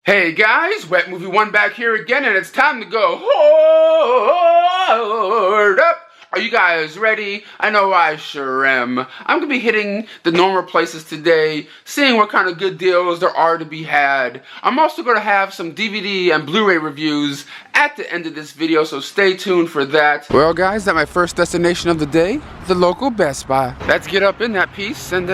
Hey guys, Wet Movie 1 back here again, and it's time to go hoard up. Are you guys ready? I know I sure am. I'm going to be hitting the normal places today, seeing what kind of good deals there are to be had. I'm also going to have some DVD and Blu-ray reviews at the end of this video, so stay tuned for that. Well guys, that's my first destination of the day, the local Best Buy. Let's get up in that piece and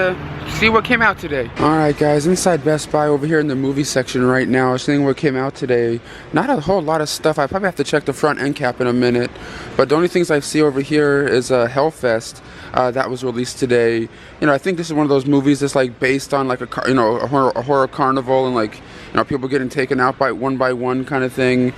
see what came out today. Alright guys, inside Best Buy over here in the movie section right now, seeing what came out today. Not a whole lot of stuff. I probably have to check the front end cap in a minute, but the only things I see over here is Hellfest that was released today. You know, I think this is one of those movies that's like based on like a horror carnival and like, you know, people getting taken out by one kind of thing.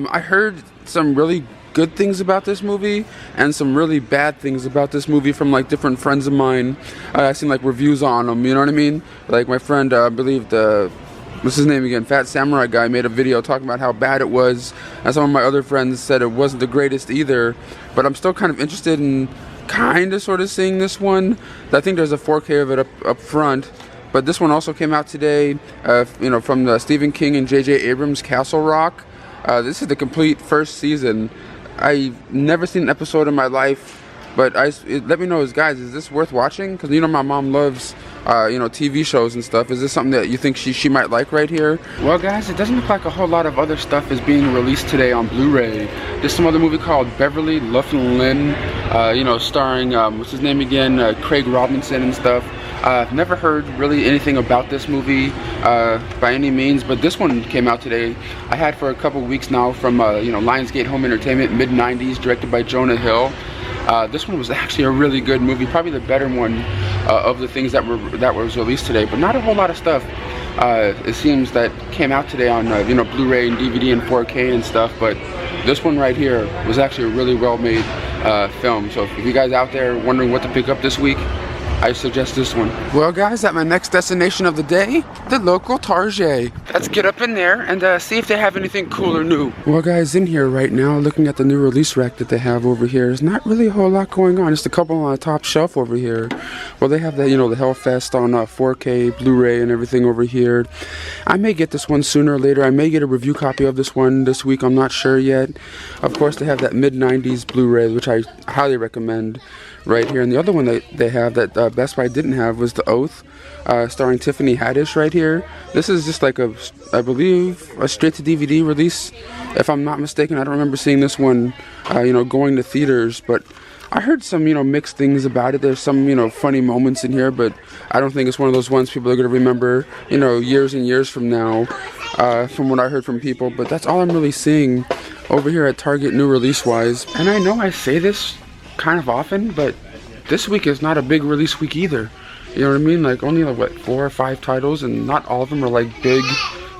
I heard some really good things about this movie and some really bad things about this movie from like different friends of mine. I've seen like reviews on them, you know what I mean? Like my friend, I believe what's his name again? Fat Samurai guy made a video talking about how bad it was, and some of my other friends said it wasn't the greatest either. But I'm still kind of interested in kind of sort of seeing this one. I think there's a 4K of it up front. But this one also came out today, you know, from the Stephen King and J.J. Abrams' Castle Rock. This is the complete first season. I've never seen an episode in my life, but let me know, guys, is this worth watching? Because, you know, my mom loves, you know, TV shows and stuff. Is this something that you think she might like right here? Well, guys, it doesn't look like a whole lot of other stuff is being released today on Blu-ray. There's some other movie called Beverly Loughlin, you know, starring, what's his name again, Craig Robinson and stuff. I've never heard really anything about this movie by any means, but this one came out today. I had for a couple weeks now from, you know, Lionsgate Home Entertainment, mid-90s, directed by Jonah Hill. This one was actually a really good movie, probably the better one of the things that was released today, but not a whole lot of stuff. It seems that came out today on you know, Blu-ray and DVD and 4K and stuff, but this one right here was actually a really well-made film. So if you guys out there wondering what to pick up this week, I suggest this one. Well guys, at my next destination of the day, the local Target. Let's get up in there and see if they have anything cool or new. Well guys, in here right now, looking at the new release rack that they have over here, there's not really a whole lot going on. Just a couple on the top shelf over here. Well, they have the, you know, the Hellfest on 4K, Blu-ray and everything over here. I may get this one sooner or later. I may get a review copy of this one this week. I'm not sure yet. Of course, they have that mid-90s Blu-ray, which I highly recommend right here. And the other one that they have that Best Buy didn't have was The Oath, starring Tiffany Haddish right here. This is just like I believe, a straight-to-DVD release, if I'm not mistaken. I don't remember seeing this one, you know, going to theaters, but I heard some, you know, mixed things about it. There's some, you know, funny moments in here, but I don't think it's one of those ones people are going to remember, you know, years and years from now, from what I heard from people. But that's all I'm really seeing over here at Target new release-wise. And I know I say this kind of often, but this week is not a big release week either. You know what I mean? Like only like what, 4 or 5 titles, and not all of them are like big,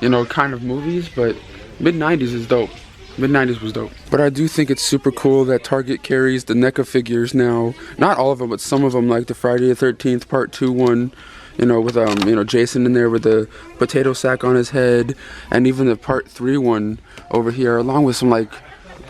you know, kind of movies. But mid-90s is dope. Mid-90s was dope. But I do think it's super cool that Target carries the NECA figures now. Not all of them, but some of them, like the Friday the 13th Part 2 one, you know, with you know, Jason in there with the potato sack on his head, and even the Part 3 one over here, along with some like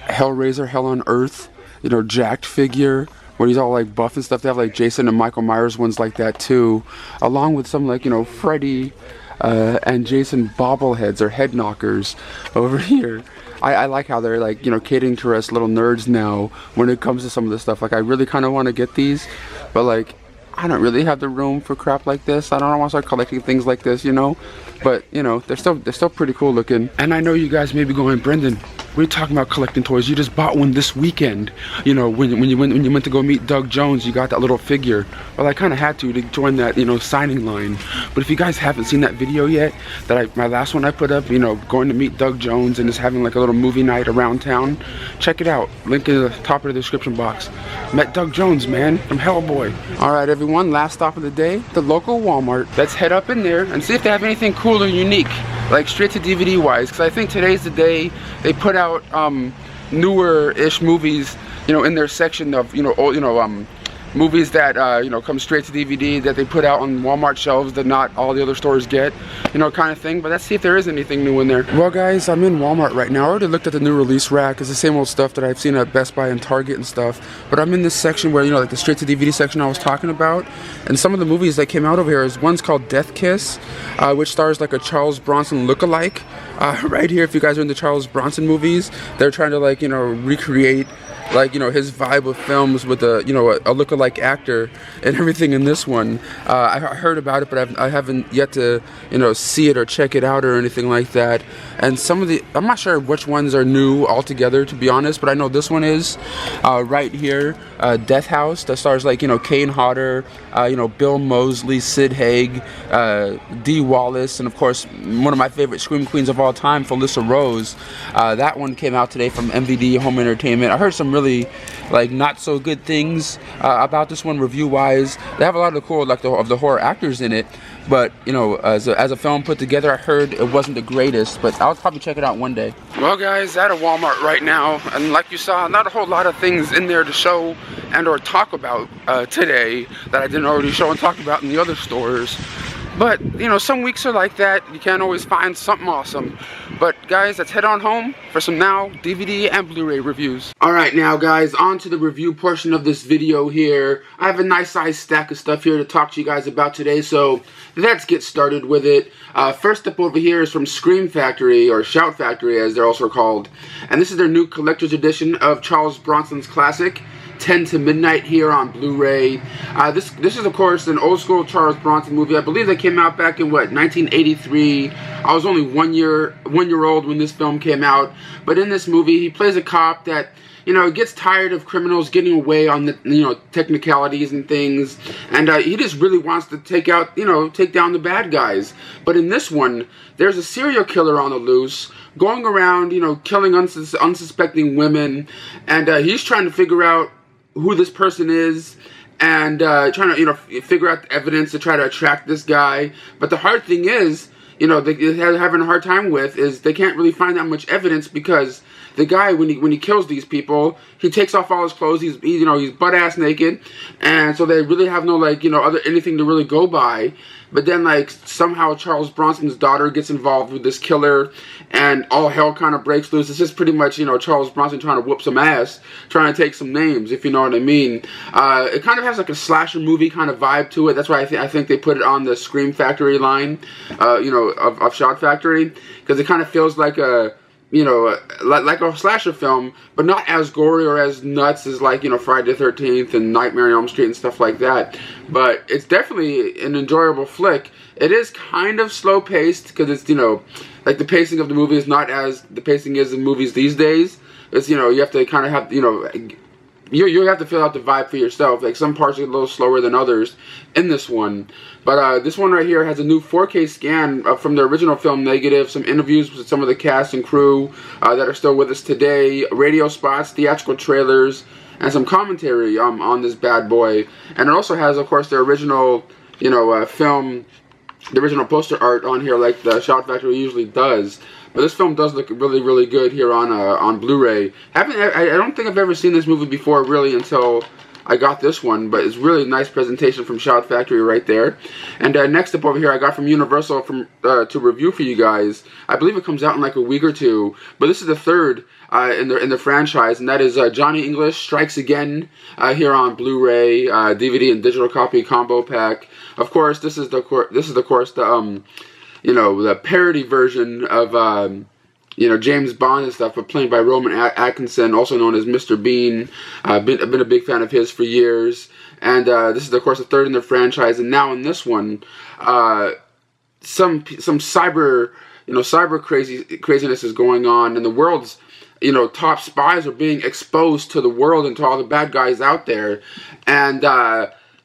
Hellraiser, Hell on Earth, you know, jacked figure where he's all like buff and stuff. They have like Jason and Michael Myers ones like that too, along with some like, you know, Freddy and Jason bobbleheads or head knockers over here. I like how they're like, you know, catering to us little nerds now when it comes to some of this stuff. Like I really kind of want to get these, but like I don't really have the room for crap like this. I don't want to start collecting things like this, you know. But you know, they're still pretty cool looking. And I know you guys may be going, Brendan, we're talking about collecting toys. You just bought one this weekend. You know, when you went to go meet Doug Jones, you got that little figure. Well, I kind of had to join that, you know, signing line. But if you guys haven't seen that video yet, my last one I put up, you know, going to meet Doug Jones and just having like a little movie night around town, check it out. Link in the top of the description box. Met Doug Jones, man, from Hellboy. All right, everyone, last stop of the day, the local Walmart. Let's head up in there and see if they have anything cool or unique, like straight to DVD wise, because I think today's the day they put out newer-ish movies, you know, in their section of, you know, old, you know, movies that you know, come straight to DVD that they put out on Walmart shelves that not all the other stores get, you know, kind of thing. But let's see if there is anything new in there. Well guys, I'm in Walmart right now. I already looked at the new release rack. It's the same old stuff that I've seen at Best Buy and Target and stuff, but I'm in this section where, you know, like the straight to DVD section I was talking about, and some of the movies that came out over here is one's called Death Kiss, which stars like a Charles Bronson lookalike. Right here, if you guys are in the Charles Bronson movies, they're trying to, like, you know, recreate, like, you know, his vibe of films with a, you know, a lookalike actor and everything in this one. I heard about it, but I haven't yet to, you know, see it or check it out or anything like that. And some of the, I'm not sure which ones are new altogether, to be honest, but I know this one is right here, Death House, that stars, like, you know, Kane Hodder, you know, Bill Moseley, Sid Haig, Dee Wallace, and of course one of my favorite scream queens of all time, Felissa Rose. That one came out today from MVD Home Entertainment. I heard some really, like, not so good things about this one review wise. They have a lot of the cool, like, of the horror actors in it, but, you know, as a film put together, I heard it wasn't the greatest, but I'll probably check it out one day. Well, guys, at a Walmart right now, and like you saw, not a whole lot of things in there to show and or talk about today that I didn't already show and talk about in the other stores. But, you know, some weeks are like that. You can't always find something awesome. But, guys, let's head on home for some now DVD and Blu-ray reviews. Alright, now, guys, on to the review portion of this video here. I have a nice sized stack of stuff here to talk to you guys about today, so let's get started with it. First up over here is from Scream Factory, or Shout Factory as they're also called. And this is their new collector's edition of Charles Bronson's classic, 10 to Midnight, here on Blu-ray. This is, of course, an old school Charles Bronson movie. I believe they came out back in, what, 1983. I was only one year old when this film came out. But in this movie, he plays a cop that, you know, gets tired of criminals getting away on the, you know, technicalities and things, and he just really wants to take down the bad guys. But in this one, there's a serial killer on the loose, going around, you know, killing unsuspecting women, and he's trying to figure out who this person is, and trying to, you know, figure out the evidence to try to attract this guy. But the hard thing is, you know, they're having a hard time with is they can't really find that much evidence, because the guy, when he kills these people, he takes off all his clothes. He's butt ass naked, and so they really have no, like, you know, anything to really go by. But then, like, somehow Charles Bronson's daughter gets involved with this killer, and all hell kind of breaks loose. It's just pretty much, you know, Charles Bronson trying to whoop some ass, trying to take some names, if you know what I mean. It kind of has like a slasher movie kind of vibe to it. That's why I think they put it on the Scream Factory line, you know, of Shout Factory, because it kind of feels like a, you know, like a slasher film, but not as gory or as nuts as, like, you know, Friday the 13th and Nightmare on Elm Street and stuff like that. But it's definitely an enjoyable flick. It is kind of slow paced, because it's, you know, like, the pacing of the movie is not as the pacing is in movies these days. It's, you know, you have to kind of have, you know, you have to feel out the vibe for yourself. Like, some parts are a little slower than others in this one. But this one right here has a new 4K scan from the original film negative, some interviews with some of the cast and crew that are still with us today, radio spots, theatrical trailers, and some commentary on this bad boy. And it also has, of course, the original, you know, film, the original poster art on here, like the Shout Factory usually does. But this film does look really, really good here on Blu-ray. I don't think I've ever seen this movie before, really, until I got this one. But it's really nice presentation from Shout Factory right there. And next up over here, I got from Universal to review for you guys. I believe it comes out in like a week or two. But this is the third in the franchise, and that is Jonny English Strikes Again here on Blu-ray, DVD and digital copy combo pack. Of course, this is the you know, the parody version of, you know, James Bond and stuff, but played by Rowan Atkinson, also known as Mr. Bean. I've been a big fan of his for years. And this is, of course, the third in the franchise. And now in this one, some cyber craziness is going on, and the world's, you know, top spies are being exposed to the world and to all the bad guys out there. And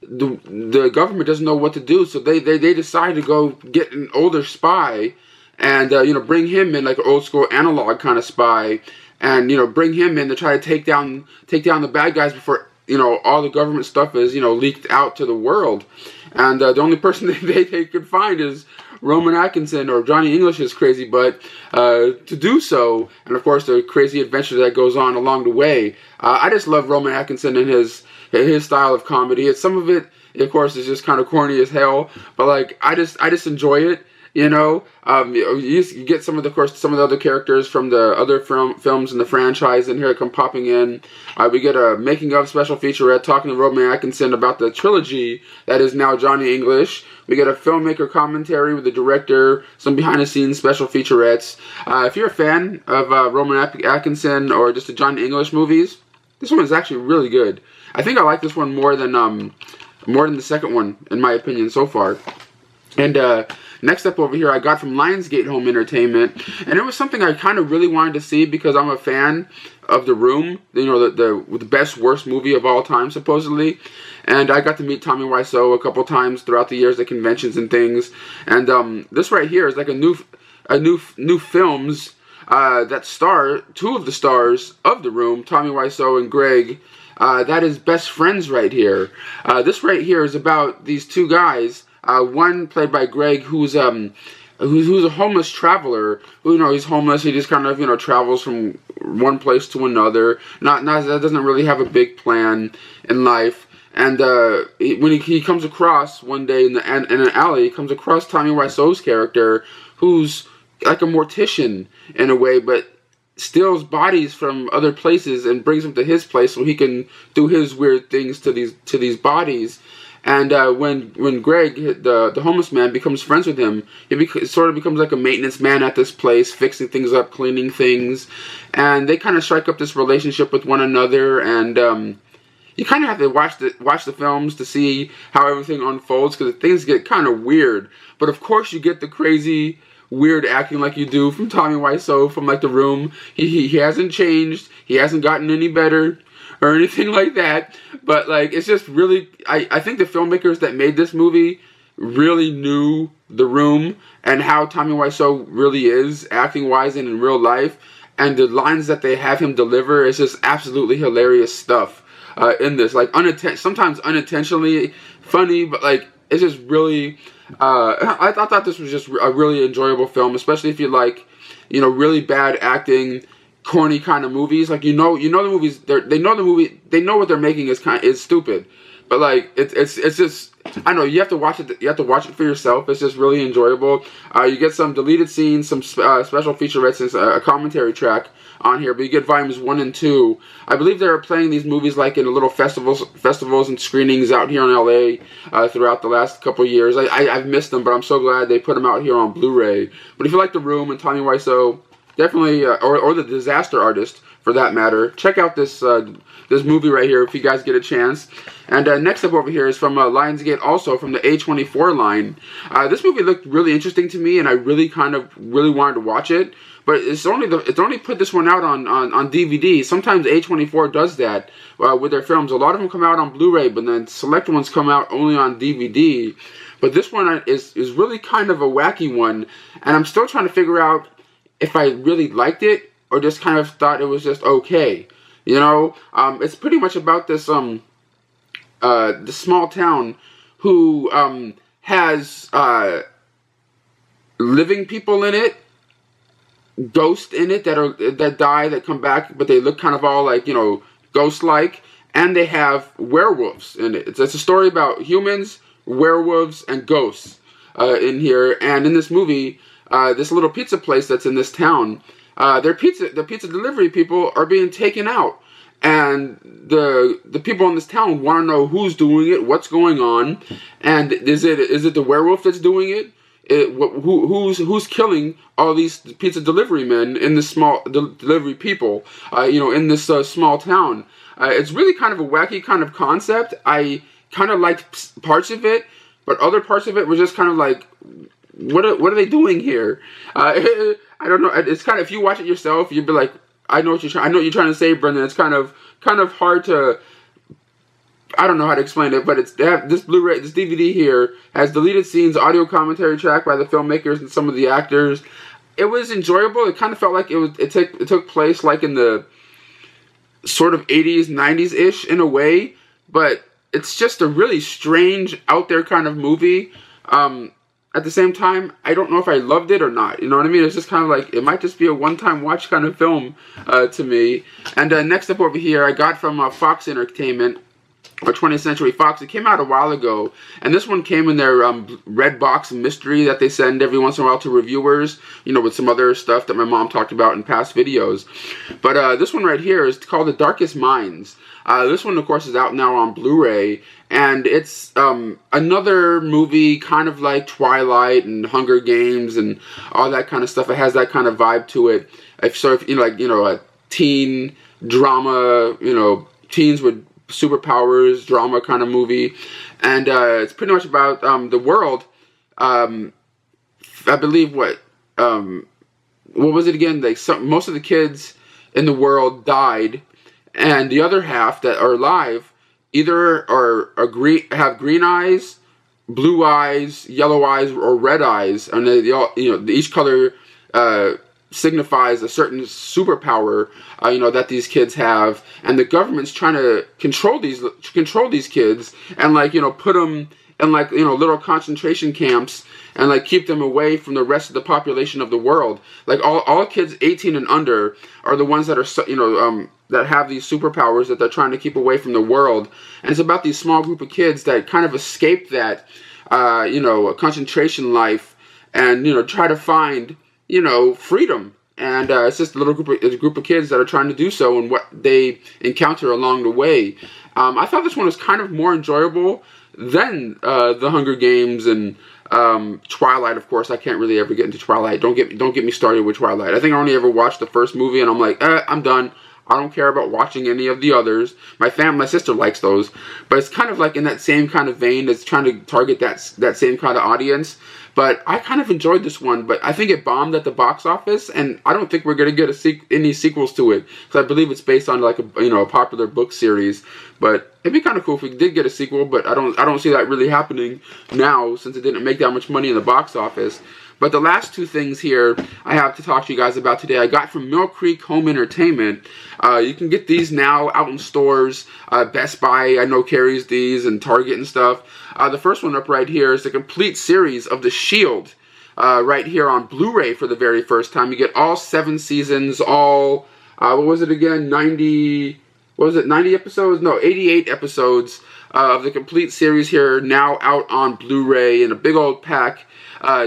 the government doesn't know what to do, so they decide to go get an older spy and you know, bring him in, like an old school analog kind of spy, and, you know, bring him in to try to take down the bad guys before, you know, all the government stuff is, you know, leaked out to the world. And the only person they could find is Rowan Atkinson, or Jonny English's crazy butt, to do so. And of course, the crazy adventure that goes on along the way. I just love Rowan Atkinson and his style of comedy. Some of it, of course, is just kind of corny as hell, but, like, I just enjoy it. You know, you get some of the other characters from the other films in the franchise in here come popping in. We get a making of special featurette talking to Rowan Atkinson about the trilogy that is now Jonny English. We get a filmmaker commentary with the director, some behind the scenes special featurettes. If you're a fan of Rowan Atkinson or just the Jonny English movies, this one is actually really good. I think I like this one more than the second one, in my opinion, so far. And next up over here, I got from Lionsgate Home Entertainment, and it was something I kind of really wanted to see because I'm a fan of The Room, you know, the best worst movie of all time, supposedly. And I got to meet Tommy Wiseau a couple times throughout the years at conventions and things. And this right here is like a new films that star two of the stars of The Room, Tommy Wiseau and Greg. That is best friends right here. This right here is about these two guys. One played by Greg, who's a homeless traveler. Who, you know, he's homeless. He just kind of, you know, travels from one place to another. Not that doesn't really have a big plan in life. And when he comes across one day in an alley, he comes across Tommy Wiseau's character, who's like a mortician in a way, but steals bodies from other places and brings them to his place so he can do his weird things to these bodies. And when Greg, the homeless man, becomes friends with him, he sort of becomes like a maintenance man at this place, fixing things up, cleaning things, and they kind of strike up this relationship with one another. And you kind of have to watch the films to see how everything unfolds, because things get kind of weird. But of course, you get the crazy, weird acting like you do from Tommy Wiseau from like The Room. He hasn't changed. He hasn't gotten any better or anything like that. But like, it's just really, I think the filmmakers that made this movie really knew The Room and how Tommy Wiseau really is acting wise and in real life. And the lines that they have him deliver is just absolutely hilarious stuff in this. Like sometimes unintentionally funny, but like it's just really. I thought this was just a really enjoyable film, especially if you like, you know, really bad acting, corny kind of movies. Like you know the movies. They know what they're making is stupid, but like it's just, I know you have to watch it. You have to watch it for yourself. It's just really enjoyable. You get some deleted scenes, some special featurettes, and a commentary track on here. But you get volumes 1 and 2. I believe they were playing these movies like in little festivals and screenings out here in LA throughout the last couple of years. I've missed them, but I'm so glad they put them out here on Blu-ray. But if you like The Room and Tommy Wiseau, definitely, or The Disaster Artist for that matter, check out this movie right here if you guys get a chance. And next up over here is from Lionsgate, also from the A24 line. This movie looked really interesting to me, and I really wanted to watch it. But it's only put this one out on DVD. Sometimes A24 does that with their films. A lot of them come out on Blu-ray, but then select ones come out only on DVD. But this one is really kind of a wacky one, and I'm still trying to figure out if I really liked it or just kind of thought it was just okay. You know, it's pretty much about this the small town who has living people in it, ghosts in it that die, that come back, but they look kind of all like, you know, ghost-like, and they have werewolves in it. It's a story about humans, werewolves, and ghosts in here. And in this movie, this little pizza place that's in this town, the pizza delivery people are being taken out, and the people in this town want to know who's doing it, what's going on, and is it the werewolf that's doing it? Who's killing all these pizza delivery men in this small delivery people, you know, in this small town? It's really kind of a wacky kind of concept. I kind of liked parts of it, but other parts of it were just kind of like, what are they doing here? I don't know. It's kind of, if you watch it yourself, you'd be like, I know what you're trying to say, Brendan. It's kind of hard to. I don't know how to explain it, but this Blu-ray, this DVD here has deleted scenes, audio commentary track by the filmmakers and some of the actors. It was enjoyable. It kind of felt like it took place like in the sort of 80s, 90s ish in a way, but it's just a really strange, out there kind of movie. At the same time, I don't know if I loved it or not. You know what I mean? It's just kind of like, it might just be a one-time watch kind of film to me. And next up over here, I got from Fox Entertainment. or 20th Century Fox. It came out a while ago, and this one came in their red box mystery that they send every once in a while to reviewers, you know, with some other stuff that my mom talked about in past videos. But this one right here is called The Darkest Minds. This one, of course, is out now on Blu-ray, and it's another movie kind of like Twilight and Hunger Games and all that kind of stuff. It has that kind of vibe to it. If you know, like, you know, a teen drama, you know, teens with superpowers drama kind of movie, and it's pretty much about the world. I believe what was it again? Most of the kids in the world died, and the other half that are alive either have green eyes, blue eyes, yellow eyes, or red eyes, and they all, you know, each color signifies a certain superpower, you know, that these kids have, and the government's trying to control these kids, and, like, you know, put them in, like, you know, little concentration camps, and, like, keep them away from the rest of the population of the world. Like, all kids 18 and under are the ones that are, you know, that have these superpowers that they're trying to keep away from the world. And it's about these small group of kids that kind of escape that, you know, concentration life, and, you know, try to find, you know, freedom. And it's just a group of kids that are trying to do so, and what they encounter along the way. I thought this one was kind of more enjoyable than the Hunger Games and Twilight. Of course, I can't really ever get into Twilight. Don't get me started with Twilight. I think I only ever watched the first movie, and I'm like, I'm done. I don't care about watching any of the others. My sister likes those, but it's kind of like in that same kind of vein. It's trying to target that same kind of audience. But I kind of enjoyed this one, but I think it bombed at the box office, and I don't think we're going to get any sequels to it, because I believe it's based on, like, a popular book series. But it'd be kind of cool if we did get a sequel, but I don't see that really happening now, since it didn't make that much money in the box office. But the last two things here I have to talk to you guys about today, I got from Mill Creek Home Entertainment. You can get these now out in stores. Best Buy, I know, carries these, and Target and stuff. The first one up right here is the complete series of The Shield, right here on Blu-ray for the very first time. You get all 7 seasons, all, what was it again, 90 episodes? No, 88 episodes of the complete series here, now out on Blu-ray in a big old pack,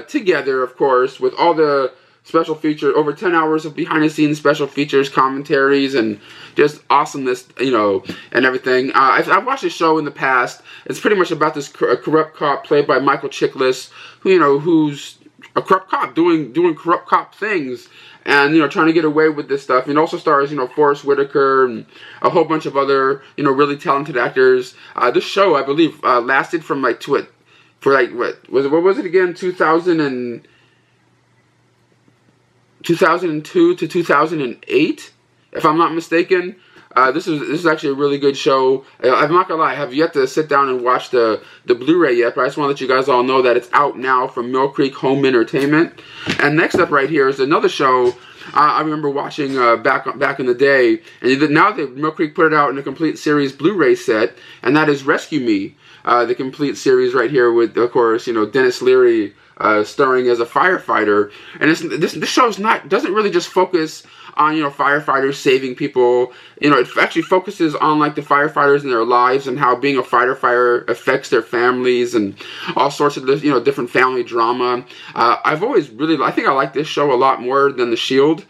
together, of course, with all the special features, over 10 hours of behind-the-scenes special features, commentaries, and just awesomeness, you know, and everything. I've watched this show in the past. It's pretty much about this corrupt cop played by Michael Chiklis, who, you know, who's a corrupt cop doing corrupt cop things, and, you know, trying to get away with this stuff. And also stars, you know, Forrest Whitaker and a whole bunch of other, you know, really talented actors. This show, I believe, lasted from like what was it again? 2002 to 2008, if I'm not mistaken. This is actually a really good show. I'm not gonna lie, I have yet to sit down and watch the Blu-ray yet, but I just want to let you guys all know that it's out now from Mill Creek Home Entertainment. And next up right here is another show I remember watching back in the day, and now Mill Creek put it out in a complete series Blu-ray set, and that is Rescue Me, the complete series right here with, of course, you know, Dennis Leary starring as a firefighter. And this show's doesn't really just focus on, you know, firefighters saving people. You know, it actually focuses on, like, the firefighters and their lives, and how being a firefighter affects their families, and all sorts of, you know, different family drama. I think I like this show a lot more than The Shield,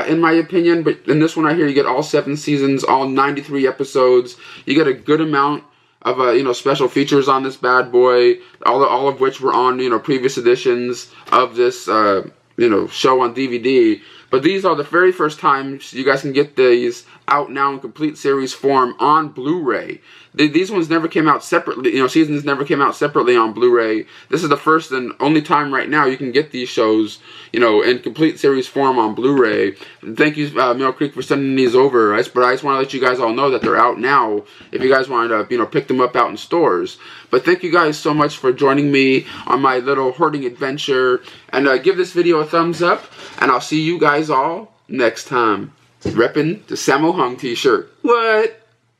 in my opinion. But in this one right here, you get all 7 seasons, all 93 episodes. You get a good amount of you know, special features on this bad boy, all of which were on, you know, previous editions of this you know, show on DVD. But these are the very first times you guys can get these out now in complete series form on Blu-ray. These ones never came out separately, you know, seasons never came out separately on Blu-ray. This is the first and only time right now you can get these shows, you know, in complete series form on Blu-ray. Thank you, Mill Creek, for sending these over. But I just want to let you guys all know that they're out now, if you guys wanted to, you know, pick them up out in stores. But thank you guys so much for joining me on my little hoarding adventure. And give this video a thumbs up, and I'll see you guys all next time. Reppin' the Sammo Hung t-shirt. What?